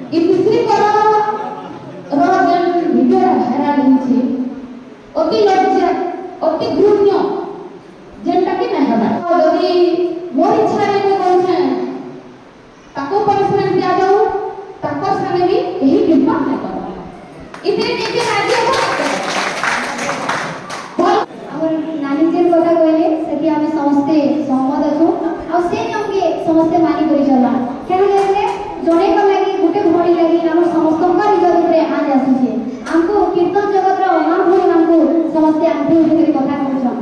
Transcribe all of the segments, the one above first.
इ तीसरी करा रोजन वीडियो भाइराल होछि अति लज्जा अति घृण्य जेनटा कि नै हबा यदि मोर इच्छा रे को कहछे ताको पनिशमेंट दिया जाऊ ताको साने भी यही कृपा नै कर इतने नीचे राज्य हो हमर नानी जे কথা কইলে সেটি আমি সমস্ত সহমত আছো আর সেই নিয়মকে সমস্ত মানি করি চলবা কেন যে জনে ক লাগি গুটে ভরি লাগি আমার সমস্তଙ୍କ ইজ্জত উপরে আজ আসুছে আমকো কীর্তন জগতর অনাম ভরি আমকো সমস্ত আঙ্কি উঠে কথা কইছন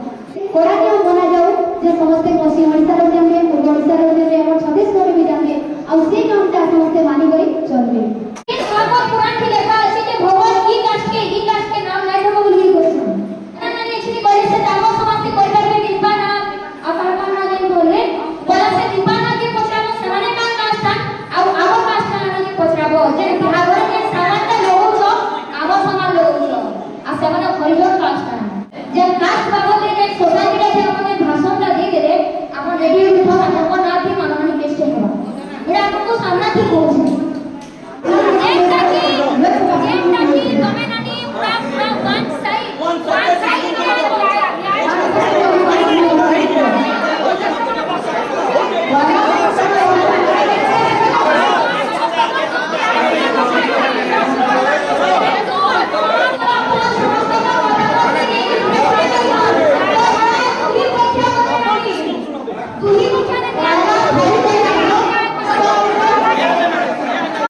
কোরা নিয়ম বনা যাও যে সমস্ত পশ্চিম ওড়িশা রে জানবে পূর্ব ওড়িশা রে জানবে আর ছত্তিশগড় রে জানবে আর সেই নিয়মটা সমস্ত মানি করি চলবে এই ভাগবত পুরাণ কি লেখা আছে যে ভগবান কি কাজকে নাম নাই দেব বলি কইছেন না এখানে বলে সে তাগো সমাপ্তি কইবে কৃপা না আকারকা না দেন বলে বলা সে কৃপা না কে পছরাবো সেমানে কাম কাজটা আর আগো কাজটা না কে পছরাবো যে ভাগবত যে সামানটা লোগছ আগো সমান লোগছ আর সেমানে হরিজন কাজটা যে কাজ বাবদে যে সোসাইটিতে যে আমাদের ভাষণটা দিয়ে দেবে আমার রেডিও বিভাগ আমার না কি মাননীয় কেষ্ট হবে এটা আপনাকে সামনে ঠিক হচ্ছে